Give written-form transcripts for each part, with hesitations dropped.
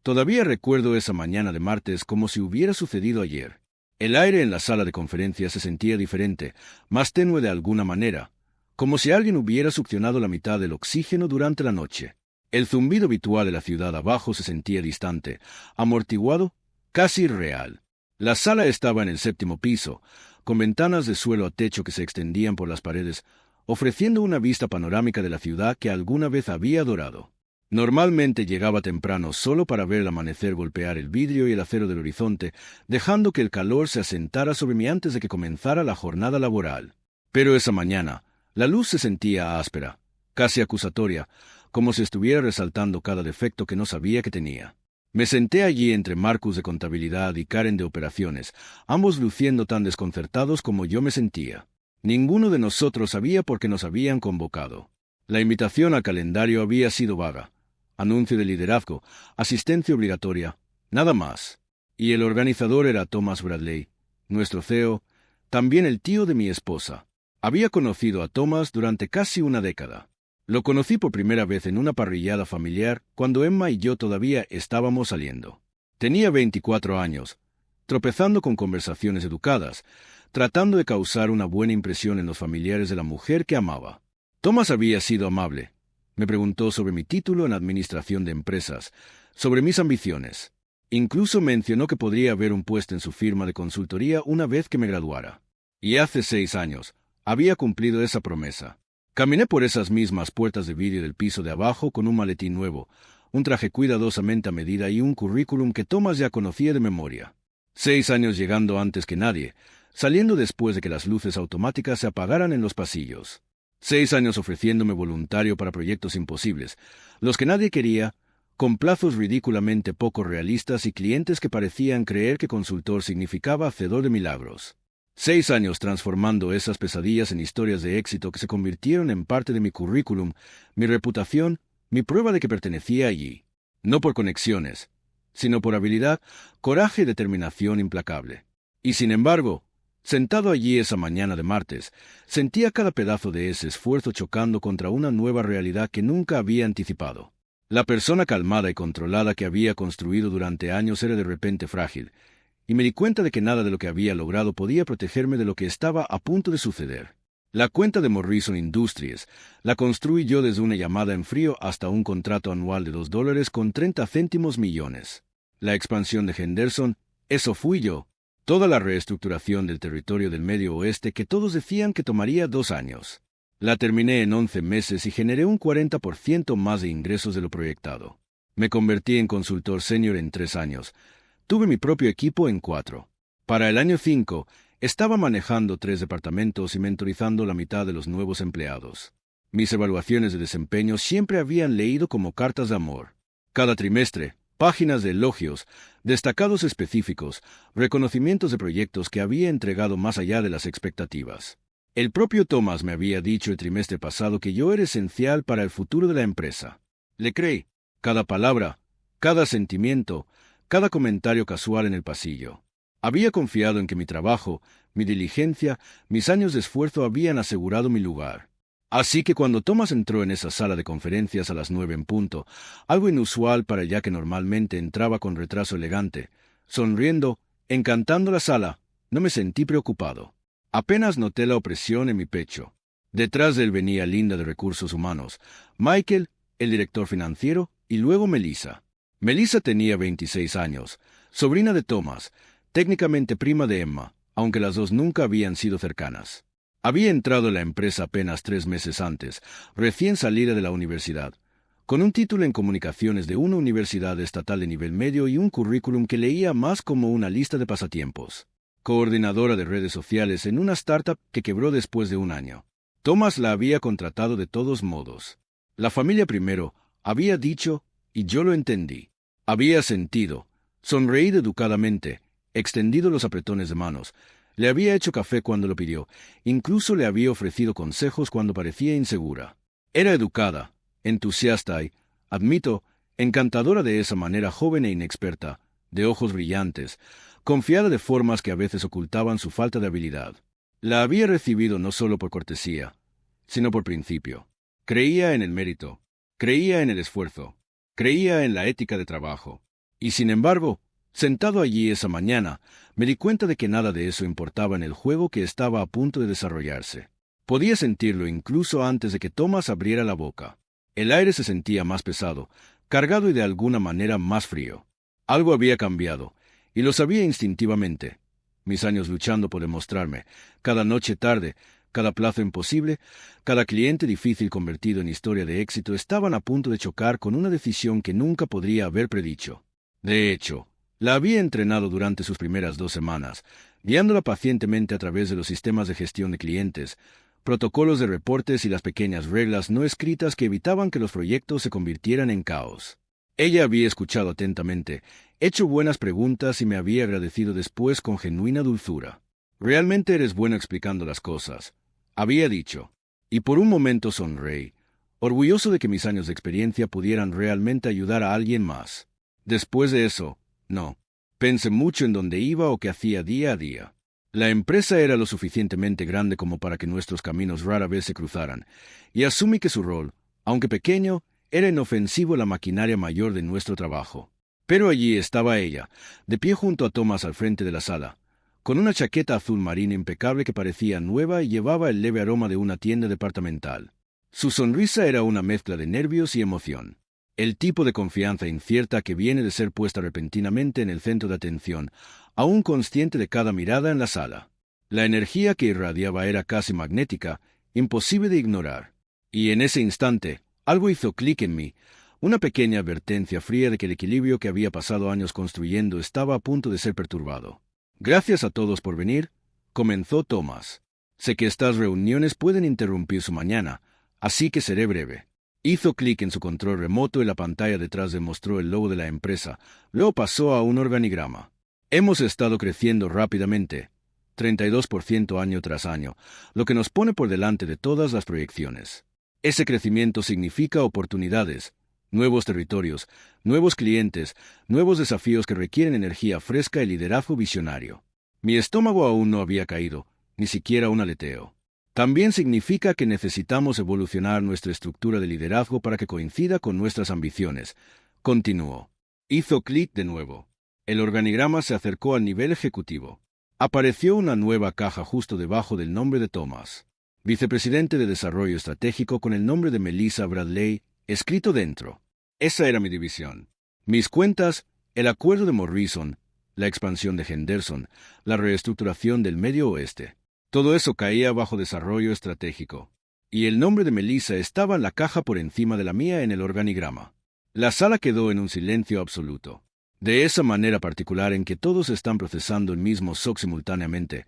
Todavía recuerdo esa mañana de martes como si hubiera sucedido ayer. El aire en la sala de conferencias se sentía diferente, más tenue de alguna manera, como si alguien hubiera succionado la mitad del oxígeno durante la noche. El zumbido habitual de la ciudad abajo se sentía distante, amortiguado, casi irreal. La sala estaba en el 7º piso, con ventanas de suelo a techo que se extendían por las paredes, ofreciendo una vista panorámica de la ciudad que alguna vez había adorado. Normalmente llegaba temprano solo para ver el amanecer golpear el vidrio y el acero del horizonte, dejando que el calor se asentara sobre mí antes de que comenzara la jornada laboral. Pero esa mañana, la luz se sentía áspera, casi acusatoria, como si estuviera resaltando cada defecto que no sabía que tenía. Me senté allí entre Marcus de contabilidad y Karen de operaciones, ambos luciendo tan desconcertados como yo me sentía. Ninguno de nosotros sabía por qué nos habían convocado. La invitación al calendario había sido vaga. Anuncio de liderazgo, asistencia obligatoria, nada más. Y el organizador era Thomas Bradley, nuestro CEO, también el tío de mi esposa. Había conocido a Thomas durante casi una década. Lo conocí por primera vez en una parrillada familiar cuando Emma y yo todavía estábamos saliendo. Tenía 24 años, tropezando con conversaciones educadas, tratando de causar una buena impresión en los familiares de la mujer que amaba. Thomas había sido amable. Me preguntó sobre mi título en administración de empresas, sobre mis ambiciones. Incluso mencionó que podría haber un puesto en su firma de consultoría una vez que me graduara. Y hace 6 años, había cumplido esa promesa. Caminé por esas mismas puertas de vidrio del piso de abajo con un maletín nuevo, un traje cuidadosamente a medida y un currículum que Thomas ya conocía de memoria. 6 años llegando antes que nadie, saliendo después de que las luces automáticas se apagaran en los pasillos. 6 años ofreciéndome voluntario para proyectos imposibles, los que nadie quería, con plazos ridículamente poco realistas y clientes que parecían creer que consultor significaba hacedor de milagros. 6 años transformando esas pesadillas en historias de éxito que se convirtieron en parte de mi currículum, mi reputación, mi prueba de que pertenecía allí. No por conexiones, sino por habilidad, coraje y determinación implacable. Y sin embargo, sentado allí esa mañana de martes, sentía cada pedazo de ese esfuerzo chocando contra una nueva realidad que nunca había anticipado. La persona calmada y controlada que había construido durante años era de repente frágil, y me di cuenta de que nada de lo que había logrado podía protegerme de lo que estaba a punto de suceder. La cuenta de Morrison Industries la construí yo desde una llamada en frío hasta un contrato anual de $2 con 30 céntimos millones. La expansión de Henderson, eso fui yo. Toda la reestructuración del territorio del Medio Oeste que todos decían que tomaría 2 años. La terminé en 11 meses y generé un 40% más de ingresos de lo proyectado. Me convertí en consultor senior en 3 años. Tuve mi propio equipo en 4. Para el año 5, estaba manejando 3 departamentos y mentorizando la mitad de los nuevos empleados. Mis evaluaciones de desempeño siempre habían leído como cartas de amor. Cada trimestre, páginas de elogios, destacados específicos, reconocimientos de proyectos que había entregado más allá de las expectativas. El propio Thomas me había dicho el trimestre pasado que yo era esencial para el futuro de la empresa. Le creí. Cada palabra, cada sentimiento, cada comentario casual en el pasillo. Había confiado en que mi trabajo, mi diligencia, mis años de esfuerzo habían asegurado mi lugar. Así que cuando Thomas entró en esa sala de conferencias a las 9 en punto, algo inusual para el ya que normalmente entraba con retraso elegante, sonriendo, encantando la sala, no me sentí preocupado. Apenas noté la opresión en mi pecho. Detrás de él venía Linda de Recursos Humanos, Michael, el director financiero, y luego Melissa. Melissa tenía 26 años, sobrina de Thomas, técnicamente prima de Emma, aunque las dos nunca habían sido cercanas. Había entrado en la empresa apenas 3 meses antes, recién salida de la universidad, con un título en comunicaciones de una universidad estatal de nivel medio y un currículum que leía más como una lista de pasatiempos. Coordinadora de redes sociales en una startup que quebró después de 1 año. Thomas la había contratado de todos modos. La familia primero, había dicho, y yo lo entendí. Había sentido, sonreído educadamente, extendido los apretones de manos. Le había hecho café cuando lo pidió, incluso le había ofrecido consejos cuando parecía insegura. Era educada, entusiasta y, admito, encantadora de esa manera joven e inexperta, de ojos brillantes, confiada de formas que a veces ocultaban su falta de habilidad. La había recibido no solo por cortesía, sino por principio. Creía en el mérito, creía en el esfuerzo, creía en la ética de trabajo. Y sin embargo, sentado allí esa mañana, me di cuenta de que nada de eso importaba en el juego que estaba a punto de desarrollarse. Podía sentirlo incluso antes de que Thomas abriera la boca. El aire se sentía más pesado, cargado y de alguna manera más frío. Algo había cambiado, y lo sabía instintivamente. Mis años luchando por demostrarme, cada noche tarde, cada plazo imposible, cada cliente difícil convertido en historia de éxito estaban a punto de chocar con una decisión que nunca podría haber predicho. De hecho, la había entrenado durante sus primeras 2 semanas, guiándola pacientemente a través de los sistemas de gestión de clientes, protocolos de reportes y las pequeñas reglas no escritas que evitaban que los proyectos se convirtieran en caos. Ella había escuchado atentamente, hecho buenas preguntas y me había agradecido después con genuina dulzura. «Realmente eres bueno explicando las cosas», había dicho, y por un momento sonreí, orgulloso de que mis años de experiencia pudieran realmente ayudar a alguien más. Después de eso, no. Pensé mucho en dónde iba o qué hacía día a día. La empresa era lo suficientemente grande como para que nuestros caminos rara vez se cruzaran, y asumí que su rol, aunque pequeño, era inofensivo la maquinaria mayor de nuestro trabajo. Pero allí estaba ella, de pie junto a Thomas al frente de la sala, con una chaqueta azul marino impecable que parecía nueva y llevaba el leve aroma de una tienda departamental. Su sonrisa era una mezcla de nervios y emoción. El tipo de confianza incierta que viene de ser puesta repentinamente en el centro de atención, aún consciente de cada mirada en la sala. La energía que irradiaba era casi magnética, imposible de ignorar. Y en ese instante, algo hizo clic en mí, una pequeña advertencia fría de que el equilibrio que había pasado años construyendo estaba a punto de ser perturbado. «Gracias a todos por venir», comenzó Thomas. «Sé que estas reuniones pueden interrumpir su mañana, así que seré breve». Hizo clic en su control remoto y la pantalla detrás demostró el logo de la empresa. Luego pasó a un organigrama. «Hemos estado creciendo rápidamente, 32% año tras año, lo que nos pone por delante de todas las proyecciones. Ese crecimiento significa oportunidades, nuevos territorios, nuevos clientes, nuevos desafíos que requieren energía fresca y liderazgo visionario». Mi estómago aún no había caído, ni siquiera un aleteo. «También significa que necesitamos evolucionar nuestra estructura de liderazgo para que coincida con nuestras ambiciones», continuó. Hizo clic de nuevo. El organigrama se acercó al nivel ejecutivo. Apareció una nueva caja justo debajo del nombre de Thomas. Vicepresidente de Desarrollo Estratégico con el nombre de Melissa Bradley, escrito dentro. Esa era mi división. Mis cuentas, el acuerdo de Morrison, la expansión de Henderson, la reestructuración del Medio Oeste. Todo eso caía bajo desarrollo estratégico. Y el nombre de Melissa estaba en la caja por encima de la mía en el organigrama. La sala quedó en un silencio absoluto. De esa manera particular en que todos están procesando el mismo SOC simultáneamente,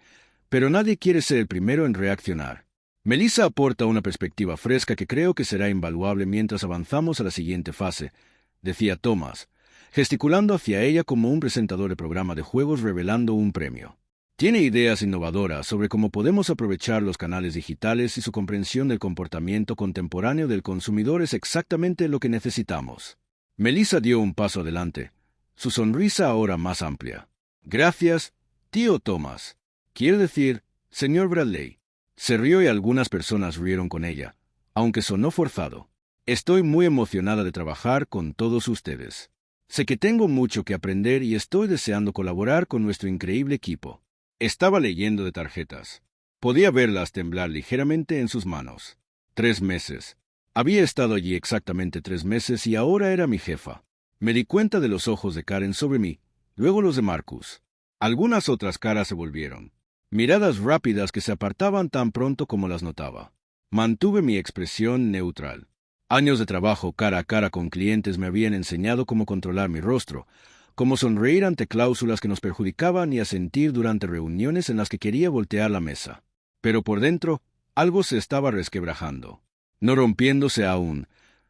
pero nadie quiere ser el primero en reaccionar. Melissa aporta una perspectiva fresca que creo que será invaluable mientras avanzamos a la siguiente fase, decía Thomas, gesticulando hacia ella como un presentador de programa de juegos revelando un premio. Tiene ideas innovadoras sobre cómo podemos aprovechar los canales digitales y su comprensión del comportamiento contemporáneo del consumidor es exactamente lo que necesitamos. Melissa dio un paso adelante, su sonrisa ahora más amplia. «Gracias, tío Thomas. Quiere decir, señor Bradley». Se rió y algunas personas rieron con ella, aunque sonó forzado. «Estoy muy emocionada de trabajar con todos ustedes. Sé que tengo mucho que aprender y estoy deseando colaborar con nuestro increíble equipo». Estaba leyendo de tarjetas. Podía verlas temblar ligeramente en sus manos. 3 meses. Había estado allí exactamente 3 meses y ahora era mi jefa. Me di cuenta de los ojos de Karen sobre mí, luego los de Marcus. Algunas otras caras se volvieron. Miradas rápidas que se apartaban tan pronto como las notaba. Mantuve mi expresión neutral. Años de trabajo cara a cara con clientes me habían enseñado cómo controlar mi rostro, cómo sonreír ante cláusulas que nos perjudicaban y asentir durante reuniones en las que quería voltear la mesa. Pero por dentro, algo se estaba resquebrajando. No rompiéndose aún,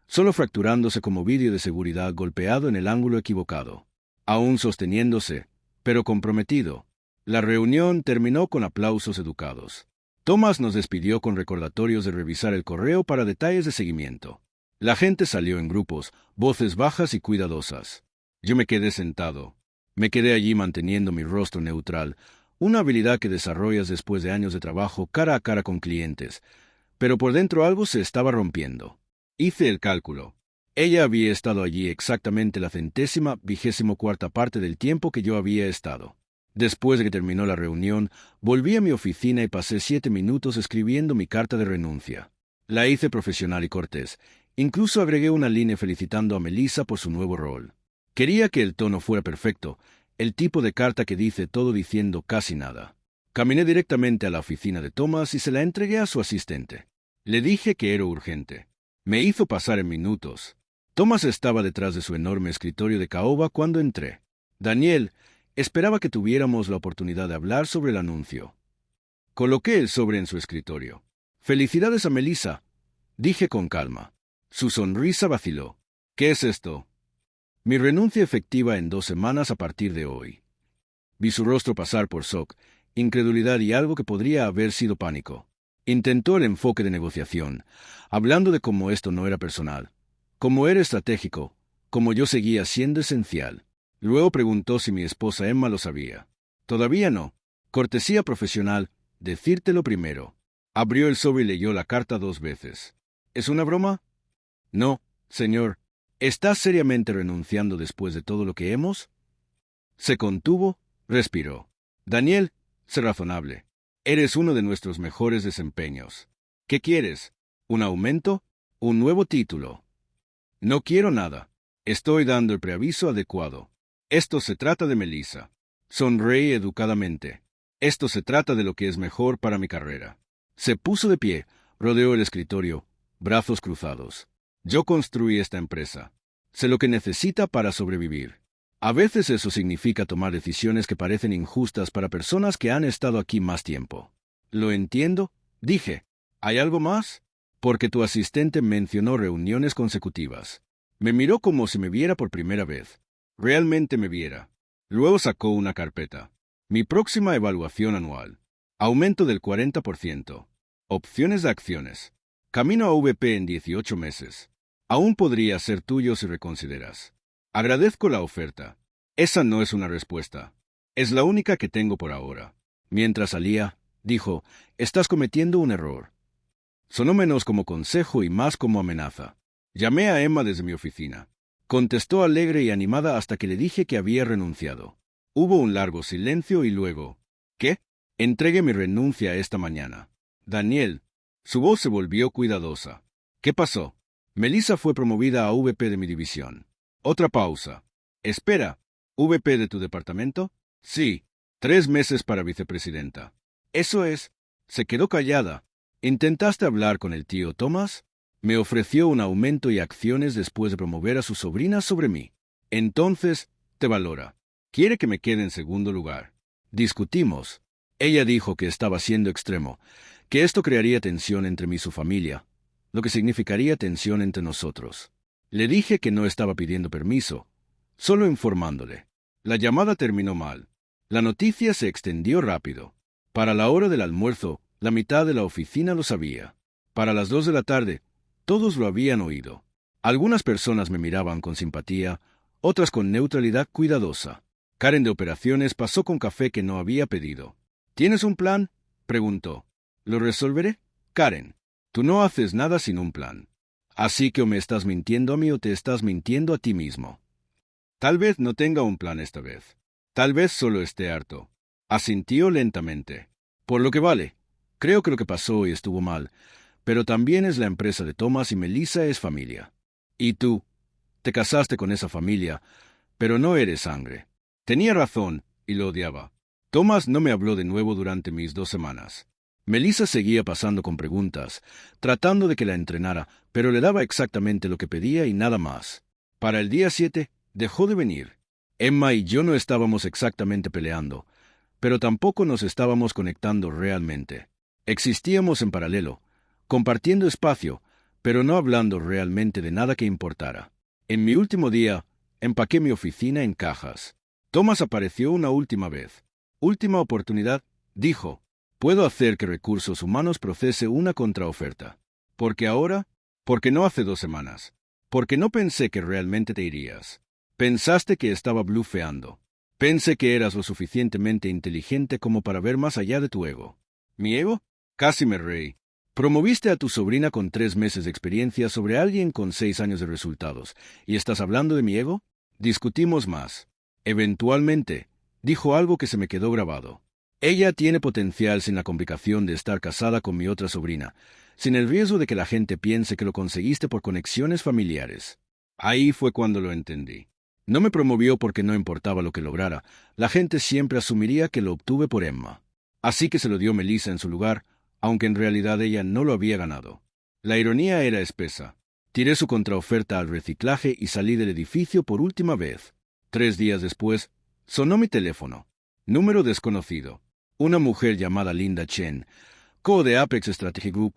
solo fracturándose como vidrio de seguridad golpeado en el ángulo equivocado. Aún sosteniéndose, pero comprometido. La reunión terminó con aplausos educados. Thomas nos despidió con recordatorios de revisar el correo para detalles de seguimiento. La gente salió en grupos, voces bajas y cuidadosas. Yo me quedé sentado. Me quedé allí manteniendo mi rostro neutral, una habilidad que desarrollas después de años de trabajo cara a cara con clientes. Pero por dentro algo se estaba rompiendo. Hice el cálculo. Ella había estado allí exactamente la 124ª parte del tiempo que yo había estado. Después de que terminó la reunión, volví a mi oficina y pasé 7 minutos escribiendo mi carta de renuncia. La hice profesional y cortés. Incluso agregué una línea felicitando a Melissa por su nuevo rol. Quería que el tono fuera perfecto, el tipo de carta que dice todo diciendo casi nada. Caminé directamente a la oficina de Thomas y se la entregué a su asistente. Le dije que era urgente. Me hizo pasar en minutos. Thomas estaba detrás de su enorme escritorio de caoba cuando entré. Daniel, esperaba que tuviéramos la oportunidad de hablar sobre el anuncio. Coloqué el sobre en su escritorio. «Felicidades a Melissa», dije con calma. Su sonrisa vaciló. «¿Qué es esto?» «Mi renuncia efectiva en 2 semanas a partir de hoy». Vi su rostro pasar por shock, incredulidad y algo que podría haber sido pánico. Intentó el enfoque de negociación, hablando de cómo esto no era personal, cómo era estratégico, cómo yo seguía siendo esencial. Luego preguntó si mi esposa Emma lo sabía. «Todavía no. Cortesía profesional, decírtelo primero». Abrió el sobre y leyó la carta 2 veces. «¿Es una broma?» «No, señor. ¿Estás seriamente renunciando después de todo lo que hemos?» Se contuvo, respiró. «Daniel, sé razonable. Eres uno de nuestros mejores desempeños. ¿Qué quieres? ¿Un aumento? ¿Un nuevo título?» «No quiero nada. Estoy dando el preaviso adecuado. Esto se trata de Melissa». Sonreí educadamente. «Esto se trata de lo que es mejor para mi carrera». Se puso de pie, rodeó el escritorio, brazos cruzados. «Yo construí esta empresa. Sé lo que necesita para sobrevivir. A veces eso significa tomar decisiones que parecen injustas para personas que han estado aquí más tiempo». «Lo entiendo», dije. «¿Hay algo más?» «Porque tu asistente mencionó reuniones consecutivas». Me miró como si me viera por primera vez. Realmente me viera. Luego sacó una carpeta. «Mi próxima evaluación anual. Aumento del 40%. Opciones de acciones. Camino a VP en 18 meses. Aún podría ser tuyo si reconsideras. Agradezco la oferta. Esa no es una respuesta. Es la única que tengo por ahora». Mientras salía, dijo: «Estás cometiendo un error». Sonó menos como consejo y más como amenaza. Llamé a Emma desde mi oficina. Contestó alegre y animada hasta que le dije que había renunciado. Hubo un largo silencio y luego: «¿Qué?» «Entregué mi renuncia esta mañana». «Daniel». Su voz se volvió cuidadosa. «¿Qué pasó?» «Melissa fue promovida a VP de mi división». Otra pausa. «Espera, ¿VP de tu departamento?» «Sí. 3 meses para vicepresidenta». «Eso es». Se quedó callada. «¿Intentaste hablar con el tío Thomas?» «Me ofreció un aumento y acciones después de promover a su sobrina sobre mí». «Entonces, te valora. Quiere que me quede en segundo lugar». Discutimos. Ella dijo que estaba siendo extremo, que esto crearía tensión entre mí y su familia, lo que significaría tensión entre nosotros. Le dije que no estaba pidiendo permiso, solo informándole. La llamada terminó mal. La noticia se extendió rápido. Para la hora del almuerzo, la mitad de la oficina lo sabía. Para las 2 de la tarde, todos lo habían oído. Algunas personas me miraban con simpatía, otras con neutralidad cuidadosa. Karen de operaciones pasó con café que no había pedido. «¿Tienes un plan?», preguntó. «Lo resolveré». «Karen, tú no haces nada sin un plan. Así que o me estás mintiendo a mí o te estás mintiendo a ti mismo». «Tal vez no tenga un plan esta vez. Tal vez solo esté harto». Asintió lentamente. «Por lo que vale, creo que lo que pasó hoy estuvo mal, pero también es la empresa de Thomas y Melissa es familia. Y tú, te casaste con esa familia, pero no eres sangre». Tenía razón, y lo odiaba. Thomas no me habló de nuevo durante mis 2 semanas. Melissa seguía pasando con preguntas, tratando de que la entrenara, pero le daba exactamente lo que pedía y nada más. Para el día 7, dejó de venir. Emma y yo no estábamos exactamente peleando, pero tampoco nos estábamos conectando realmente. Existíamos en paralelo, compartiendo espacio, pero no hablando realmente de nada que importara. En mi último día, empaqué mi oficina en cajas. Thomas apareció una última vez. «Última oportunidad», dijo. «Puedo hacer que Recursos Humanos procese una contraoferta. ¿Por qué ahora? Porque no hace 2 semanas. Porque no pensé que realmente te irías. Pensaste que estaba blufeando. Pensé que eras lo suficientemente inteligente como para ver más allá de tu ego». «¿Mi ego?». Casi me reí. Promoviste a tu sobrina con 3 meses de experiencia sobre alguien con 6 años de resultados. ¿Y estás hablando de mi ego? Discutimos más. Eventualmente, dijo algo que se me quedó grabado. Ella tiene potencial sin la complicación de estar casada con mi otra sobrina, sin el riesgo de que la gente piense que lo conseguiste por conexiones familiares. Ahí fue cuando lo entendí. No me promovió porque no importaba lo que lograra. La gente siempre asumiría que lo obtuve por Emma. Así que se lo dio Melissa en su lugar, aunque en realidad ella no lo había ganado. La ironía era espesa. Tiré su contraoferta al reciclaje y salí del edificio por última vez. 3 días después, sonó mi teléfono. Número desconocido. Una mujer llamada Linda Chen, CEO de Apex Strategy Group,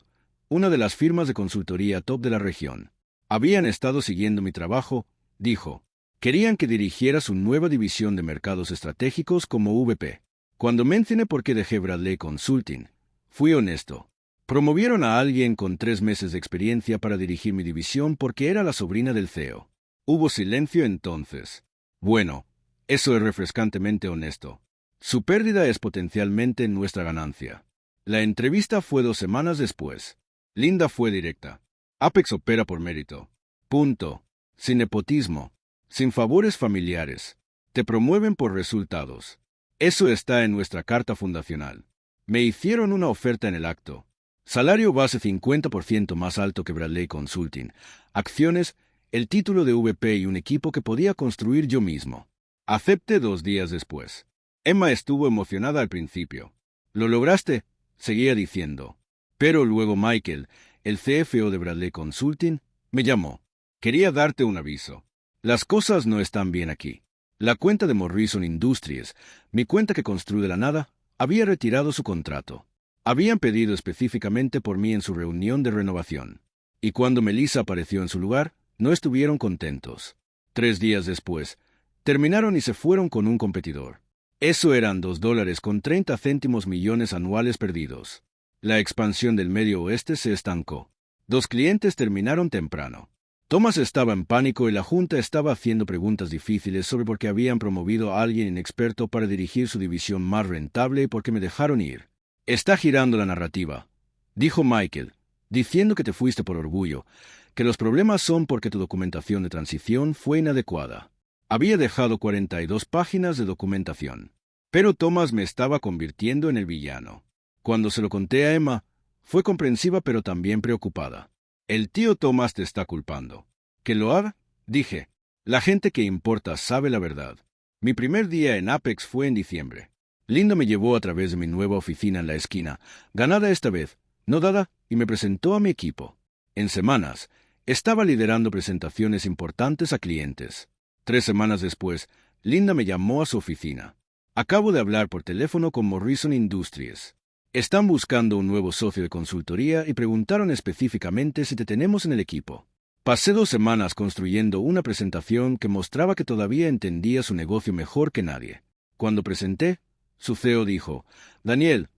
una de las firmas de consultoría top de la región. Habían estado siguiendo mi trabajo, dijo. Querían que dirigiera su nueva división de mercados estratégicos como VP. Cuando mencioné por qué dejé Bradley Consulting, fui honesto. Promovieron a alguien con 3 meses de experiencia para dirigir mi división porque era la sobrina del CEO. Hubo silencio entonces. Bueno, eso es refrescantemente honesto. Su pérdida es potencialmente nuestra ganancia. La entrevista fue 2 semanas después. Linda fue directa. Apex opera por mérito. Punto. Sin nepotismo. Sin favores familiares. Te promueven por resultados. Eso está en nuestra carta fundacional. Me hicieron una oferta en el acto. Salario base 50% más alto que Bradley Consulting. Acciones, el título de VP y un equipo que podía construir yo mismo. Acepté 2 días después. Emma estuvo emocionada al principio. ¿Lo lograste?, seguía diciendo. Pero luego Michael, el CFO de Bradley Consulting, me llamó. Quería darte un aviso. Las cosas no están bien aquí. La cuenta de Morrison Industries, mi cuenta que construí de la nada, había retirado su contrato. Habían pedido específicamente por mí en su reunión de renovación. Y cuando Melissa apareció en su lugar, no estuvieron contentos. 3 días después, terminaron y se fueron con un competidor. Eso eran $2.30 millones anuales perdidos. La expansión del Medio Oeste se estancó. 2 clientes terminaron temprano. Thomas estaba en pánico y la junta estaba haciendo preguntas difíciles sobre por qué habían promovido a alguien inexperto para dirigir su división más rentable y por qué me dejaron ir. Está girando la narrativa, dijo Michael, diciendo que te fuiste por orgullo, que los problemas son porque tu documentación de transición fue inadecuada. Había dejado 42 páginas de documentación. Pero Thomas me estaba convirtiendo en el villano. Cuando se lo conté a Emma, fue comprensiva pero también preocupada. El tío Thomas te está culpando. ¿Que lo haga? Dije. La gente que importa sabe la verdad. Mi primer día en Apex fue en diciembre. Linda me llevó a través de mi nueva oficina en la esquina, ganada esta vez, no dada, y me presentó a mi equipo. En semanas, estaba liderando presentaciones importantes a clientes. 3 semanas después, Linda me llamó a su oficina. Acabo de hablar por teléfono con Morrison Industries. Están buscando un nuevo socio de consultoría y preguntaron específicamente si te tenemos en el equipo. Pasé 2 semanas construyendo una presentación que mostraba que todavía entendía su negocio mejor que nadie. Cuando presenté, su CEO dijo, Daniel,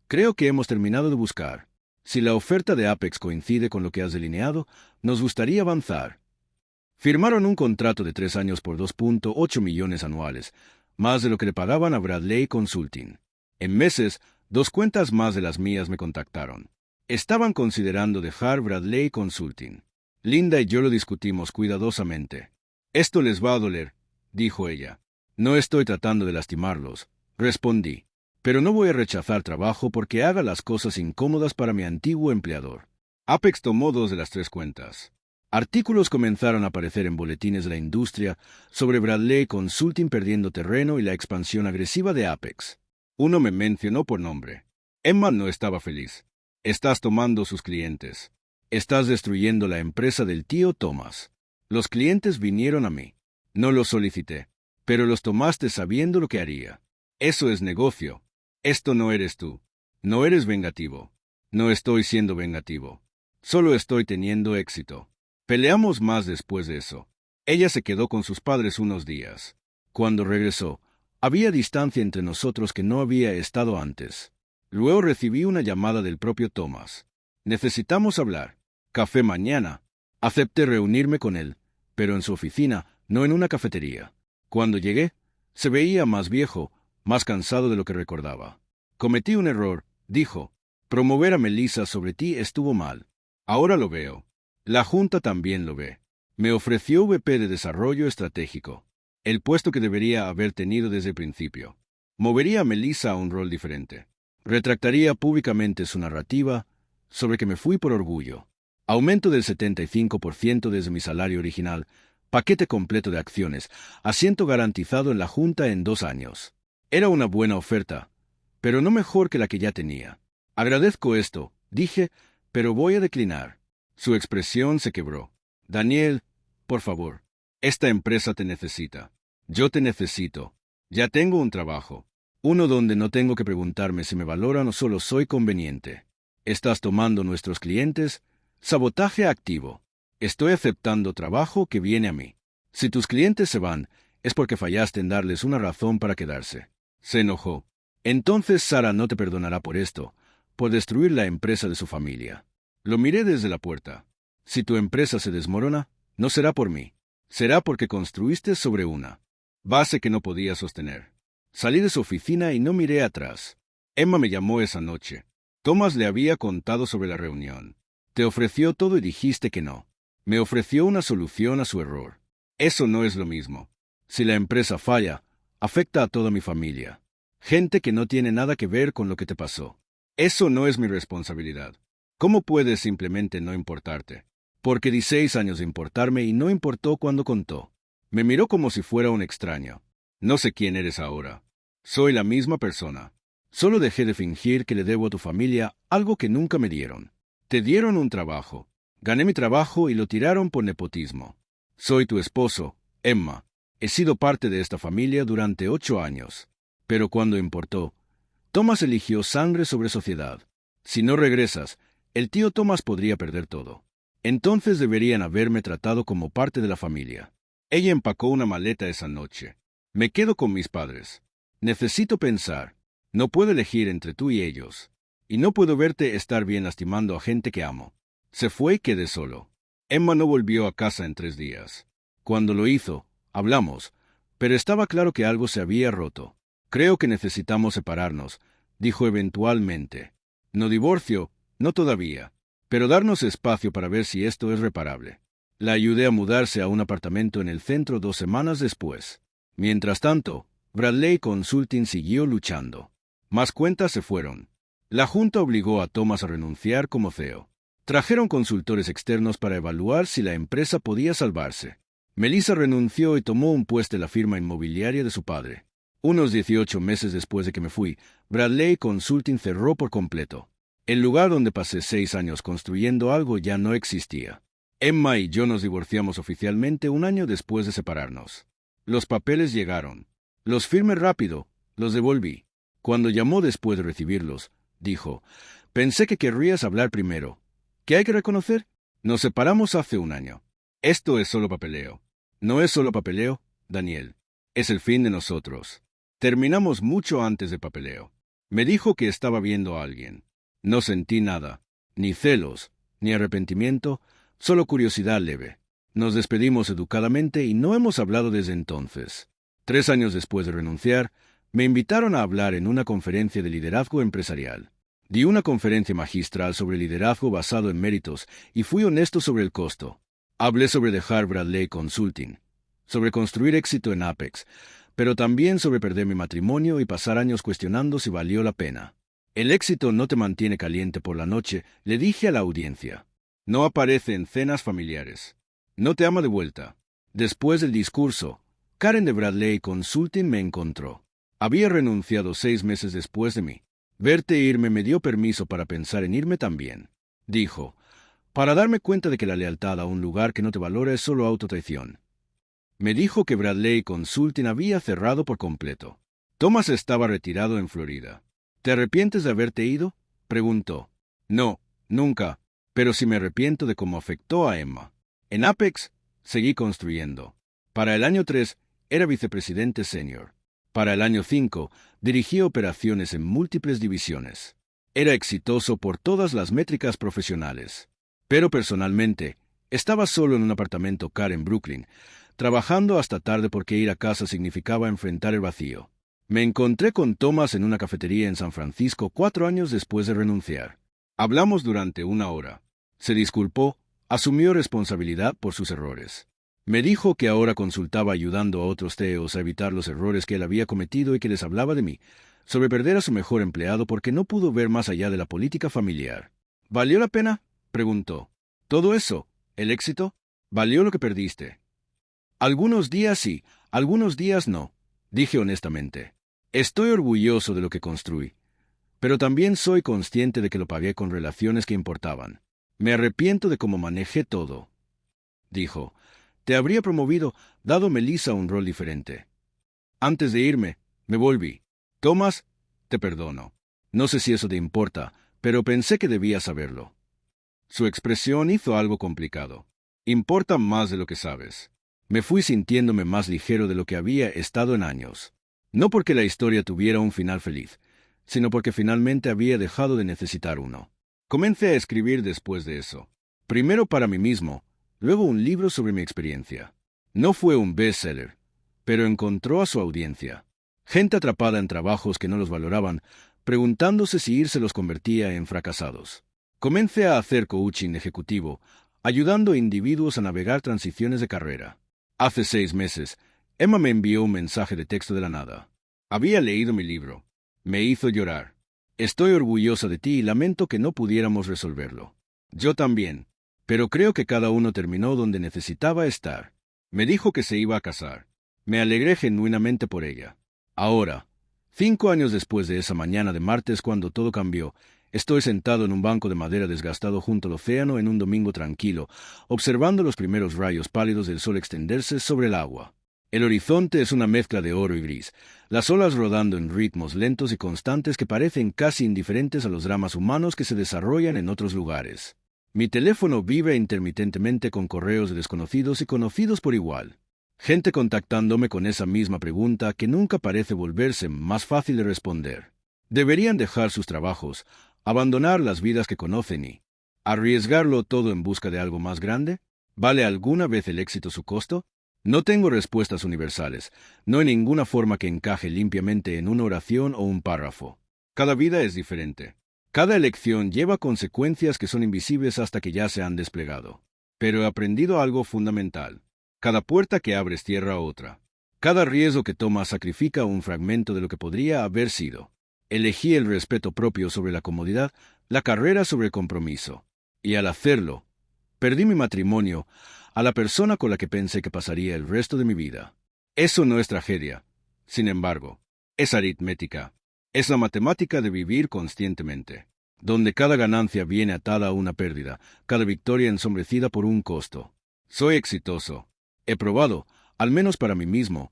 creo que hemos terminado de buscar. Si la oferta de Apex coincide con lo que has delineado, nos gustaría avanzar. Firmaron un contrato de 3 años por 2.8 millones anuales, más de lo que le pagaban a Bradley Consulting. En meses, 2 cuentas más de las mías me contactaron. Estaban considerando dejar Bradley Consulting. Linda y yo lo discutimos cuidadosamente. Esto les va a doler, dijo ella. No estoy tratando de lastimarlos, respondí. Pero no voy a rechazar trabajo porque haga las cosas incómodas para mi antiguo empleador. Apex tomó 2 de las 3 cuentas. Artículos comenzaron a aparecer en boletines de la industria sobre Bradley Consulting perdiendo terreno y la expansión agresiva de Apex. Uno me mencionó por nombre. Emma no estaba feliz. Estás tomando sus clientes. Estás destruyendo la empresa del tío Thomas. Los clientes vinieron a mí. No los solicité, pero los tomaste sabiendo lo que haría. Eso es negocio. Esto no eres tú. No eres vengativo. No estoy siendo vengativo. Solo estoy teniendo éxito. Peleamos más después de eso. Ella se quedó con sus padres unos días. Cuando regresó, había distancia entre nosotros que no había estado antes. Luego recibí una llamada del propio Thomas. Necesitamos hablar. Café mañana. Acepté reunirme con él, pero en su oficina, no en una cafetería. Cuando llegué, se veía más viejo, más cansado de lo que recordaba. Cometí un error, dijo. Promover a Melissa sobre ti estuvo mal. Ahora lo veo. La Junta también lo ve. Me ofreció VP de Desarrollo Estratégico, el puesto que debería haber tenido desde el principio. Movería a Melissa a un rol diferente. Retractaría públicamente su narrativa sobre que me fui por orgullo. Aumento del 75% desde mi salario original, paquete completo de acciones, asiento garantizado en la Junta en 2 años. Era una buena oferta, pero no mejor que la que ya tenía. Agradezco esto, dije, pero voy a declinar. Su expresión se quebró. Daniel, por favor, esta empresa te necesita. Yo te necesito. Ya tengo un trabajo. Uno donde no tengo que preguntarme si me valoran o solo soy conveniente. Estás tomando nuestros clientes. Sabotaje activo. Estoy aceptando trabajo que viene a mí. Si tus clientes se van, es porque fallaste en darles una razón para quedarse. Se enojó. Entonces Sara no te perdonará por esto, por destruir la empresa de su familia. Lo miré desde la puerta. Si tu empresa se desmorona, no será por mí. Será porque construiste sobre una base que no podía sostener. Salí de su oficina y no miré atrás. Emma me llamó esa noche. Thomas le había contado sobre la reunión. Te ofreció todo y dijiste que no. Me ofreció una solución a su error. Eso no es lo mismo. Si la empresa falla, afecta a toda mi familia. Gente que no tiene nada que ver con lo que te pasó. Eso no es mi responsabilidad. ¿Cómo puedes simplemente no importarte? Porque di 6 años de importarme y no importó cuando contó. Me miró como si fuera un extraño. No sé quién eres ahora. Soy la misma persona. Solo dejé de fingir que le debo a tu familia algo que nunca me dieron. Te dieron un trabajo. Gané mi trabajo y lo tiraron por nepotismo. Soy tu esposo, Emma. He sido parte de esta familia durante 8 años. Pero cuando importó, Thomas eligió sangre sobre sociedad. Si no regresas, el tío Thomas podría perder todo. Entonces deberían haberme tratado como parte de la familia. Ella empacó una maleta esa noche. Me quedo con mis padres. Necesito pensar. No puedo elegir entre tú y ellos. Y no puedo verte estar bien lastimando a gente que amo. Se fue y quedé solo. Emma no volvió a casa en 3 días. Cuando lo hizo, hablamos, pero estaba claro que algo se había roto. Creo que necesitamos separarnos, dijo eventualmente. No divorcio, no todavía, pero darnos espacio para ver si esto es reparable. La ayudé a mudarse a un apartamento en el centro 2 semanas después. Mientras tanto, Bradley Consulting siguió luchando. Más cuentas se fueron. La Junta obligó a Thomas a renunciar como CEO. Trajeron consultores externos para evaluar si la empresa podía salvarse. Melissa renunció y tomó un puesto en la firma inmobiliaria de su padre. Unos 18 meses después de que me fui, Bradley Consulting cerró por completo. El lugar donde pasé 6 años construyendo algo ya no existía. Emma y yo nos divorciamos oficialmente 1 año después de separarnos. Los papeles llegaron. Los firmé rápido, los devolví. Cuando llamó después de recibirlos, dijo, pensé que querrías hablar primero. ¿Qué hay que reconocer? Nos separamos hace 1 año. Esto es solo papeleo. No es solo papeleo, Daniel. Es el fin de nosotros. Terminamos mucho antes del papeleo. Me dijo que estaba viendo a alguien. No sentí nada, ni celos, ni arrepentimiento, solo curiosidad leve. Nos despedimos educadamente y no hemos hablado desde entonces. 3 años después de renunciar, me invitaron a hablar en una conferencia de liderazgo empresarial. Di una conferencia magistral sobre liderazgo basado en méritos y fui honesto sobre el costo. Hablé sobre dejar Bradley Consulting, sobre construir éxito en Apex, pero también sobre perder mi matrimonio y pasar años cuestionando si valió la pena. El éxito no te mantiene caliente por la noche, le dije a la audiencia. No aparece en cenas familiares. No te ama de vuelta. Después del discurso, Karen de Bradley Consulting me encontró. Había renunciado 6 meses después de mí. Verte irme me dio permiso para pensar en irme también. Dijo, para darme cuenta de que la lealtad a un lugar que no te valora es solo autotraición. Me dijo que Bradley Consulting había cerrado por completo. Thomas estaba retirado en Florida. ¿Te arrepientes de haberte ido? Preguntó. No, nunca, pero sí me arrepiento de cómo afectó a Emma. En Apex, seguí construyendo. Para el año 3, era vicepresidente senior. Para el año 5, dirigí operaciones en múltiples divisiones. Era exitoso por todas las métricas profesionales. Pero personalmente, estaba solo en un apartamento car en Brooklyn, trabajando hasta tarde porque ir a casa significaba enfrentar el vacío. Me encontré con Thomas en una cafetería en San Francisco 4 años después de renunciar. Hablamos durante 1 hora. Se disculpó, asumió responsabilidad por sus errores. Me dijo que ahora consultaba ayudando a otros CEOs a evitar los errores que él había cometido y que les hablaba de mí, sobre perder a su mejor empleado porque no pudo ver más allá de la política familiar. ¿Valió la pena?, preguntó. ¿Todo eso, el éxito, valió lo que perdiste? Algunos días sí, algunos días no, dije honestamente. Estoy orgulloso de lo que construí, pero también soy consciente de que lo pagué con relaciones que importaban. Me arrepiento de cómo manejé todo. Dijo, te habría promovido, dado Melissa un rol diferente. Antes de irme, me volví. Thomas, te perdono. No sé si eso te importa, pero pensé que debías saberlo. Su expresión hizo algo complicado. Importa más de lo que sabes. Me fui sintiéndome más ligero de lo que había estado en años. No porque la historia tuviera un final feliz, sino porque finalmente había dejado de necesitar uno. Comencé a escribir después de eso. Primero para mí mismo, luego un libro sobre mi experiencia. No fue un bestseller, pero encontró a su audiencia. Gente atrapada en trabajos que no los valoraban, preguntándose si irse los convertía en fracasados. Comencé a hacer coaching ejecutivo, ayudando a individuos a navegar transiciones de carrera. Hace 6 meses, Emma me envió un mensaje de texto de la nada. Había leído mi libro. Me hizo llorar. Estoy orgullosa de ti y lamento que no pudiéramos resolverlo. Yo también, pero creo que cada uno terminó donde necesitaba estar. Me dijo que se iba a casar. Me alegré genuinamente por ella. Ahora, 5 años después de esa mañana de martes cuando todo cambió, estoy sentado en un banco de madera desgastado junto al océano en un domingo tranquilo, observando los primeros rayos pálidos del sol extenderse sobre el agua. El horizonte es una mezcla de oro y gris, las olas rodando en ritmos lentos y constantes que parecen casi indiferentes a los dramas humanos que se desarrollan en otros lugares. Mi teléfono vibra intermitentemente con correos de desconocidos y conocidos por igual. Gente contactándome con esa misma pregunta que nunca parece volverse más fácil de responder. ¿Deberían dejar sus trabajos, abandonar las vidas que conocen y arriesgarlo todo en busca de algo más grande? ¿Vale alguna vez el éxito su costo? No tengo respuestas universales, no hay ninguna forma que encaje limpiamente en una oración o un párrafo. Cada vida es diferente. Cada elección lleva consecuencias que son invisibles hasta que ya se han desplegado. Pero he aprendido algo fundamental. Cada puerta que abres cierra otra. Cada riesgo que tomas sacrifica un fragmento de lo que podría haber sido. Elegí el respeto propio sobre la comodidad, la carrera sobre el compromiso. Y al hacerlo, perdí mi matrimonio, a la persona con la que pensé que pasaría el resto de mi vida. Eso no es tragedia. Sin embargo, es aritmética. Es la matemática de vivir conscientemente, donde cada ganancia viene atada a una pérdida, cada victoria ensombrecida por un costo. Soy exitoso. He probado, al menos para mí mismo,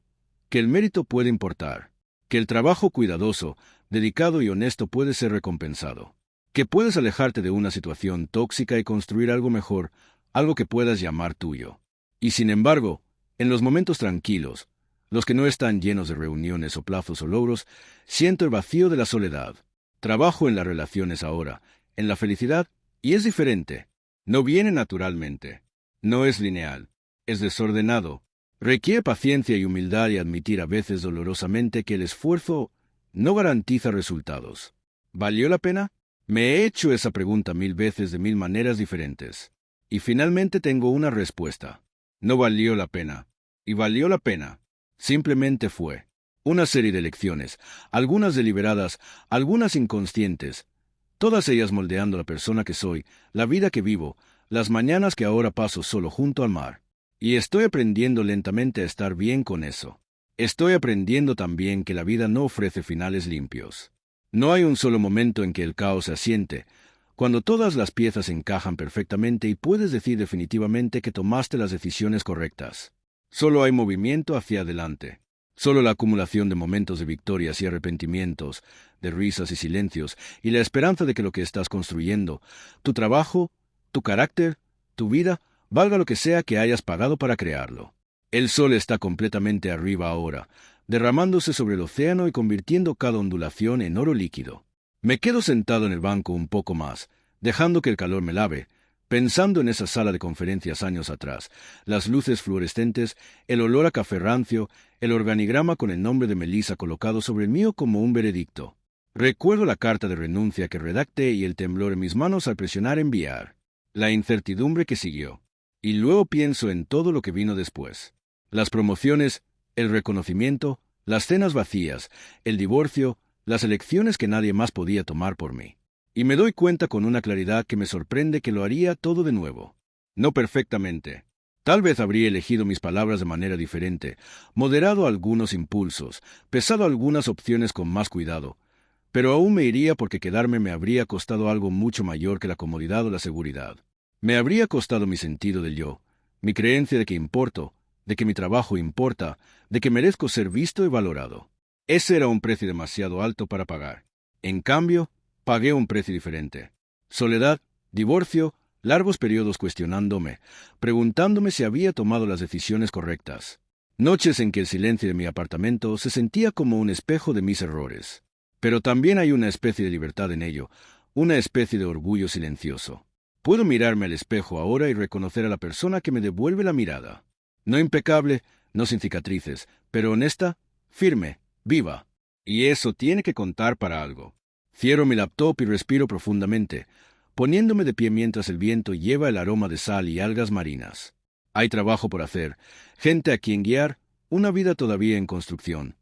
que el mérito puede importar, que el trabajo cuidadoso, dedicado y honesto puede ser recompensado, que puedes alejarte de una situación tóxica y construir algo mejor, algo que puedas llamar tuyo. Y sin embargo, en los momentos tranquilos, los que no están llenos de reuniones o plazos o logros, siento el vacío de la soledad. Trabajo en las relaciones ahora, en la felicidad, y es diferente. No viene naturalmente. No es lineal. Es desordenado. Requiere paciencia y humildad y admitir a veces dolorosamente que el esfuerzo no garantiza resultados. ¿Valió la pena? Me he hecho esa pregunta 1000 veces de 1000 maneras diferentes. Y finalmente tengo una respuesta. No valió la pena. Y valió la pena. Simplemente fue. Una serie de elecciones, algunas deliberadas, algunas inconscientes, todas ellas moldeando la persona que soy, la vida que vivo, las mañanas que ahora paso solo junto al mar. Y estoy aprendiendo lentamente a estar bien con eso. Estoy aprendiendo también que la vida no ofrece finales limpios. No hay un solo momento en que el caos se asiente, cuando todas las piezas encajan perfectamente y puedes decir definitivamente que tomaste las decisiones correctas. Solo hay movimiento hacia adelante. Solo la acumulación de momentos de victorias y arrepentimientos, de risas y silencios, y la esperanza de que lo que estás construyendo, tu trabajo, tu carácter, tu vida, valga lo que sea que hayas pagado para crearlo. El sol está completamente arriba ahora, derramándose sobre el océano y convirtiendo cada ondulación en oro líquido. Me quedo sentado en el banco un poco más, dejando que el calor me lave, Pensando en esa sala de conferencias años atrás, las luces fluorescentes, el olor a café rancio, el organigrama con el nombre de Melissa colocado sobre el mío como un veredicto. Recuerdo la carta de renuncia que redacté y el temblor en mis manos al presionar enviar. La incertidumbre que siguió. Y luego pienso en todo lo que vino después. Las promociones, el reconocimiento, las cenas vacías, el divorcio, las elecciones que nadie más podía tomar por mí. Y me doy cuenta con una claridad que me sorprende que lo haría todo de nuevo. No perfectamente. Tal vez habría elegido mis palabras de manera diferente, moderado algunos impulsos, pesado algunas opciones con más cuidado, pero aún me iría porque quedarme me habría costado algo mucho mayor que la comodidad o la seguridad. Me habría costado mi sentido del yo, mi creencia de que importo, de que mi trabajo importa, de que merezco ser visto y valorado. Ese era un precio demasiado alto para pagar. En cambio, pagué un precio diferente. Soledad, divorcio, largos periodos cuestionándome, preguntándome si había tomado las decisiones correctas. Noches en que el silencio de mi apartamento se sentía como un espejo de mis errores. Pero también hay una especie de libertad en ello, una especie de orgullo silencioso. Puedo mirarme al espejo ahora y reconocer a la persona que me devuelve la mirada. No impecable, no sin cicatrices, pero honesta, firme, viva. Y eso tiene que contar para algo. Cierro mi laptop y respiro profundamente, poniéndome de pie mientras el viento lleva el aroma de sal y algas marinas. Hay trabajo por hacer, gente a quien guiar, una vida todavía en construcción,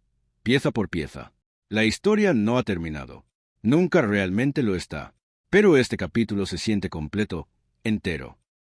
pieza por pieza. La historia no ha terminado. Nunca realmente lo está. Pero este capítulo se siente completo, entero.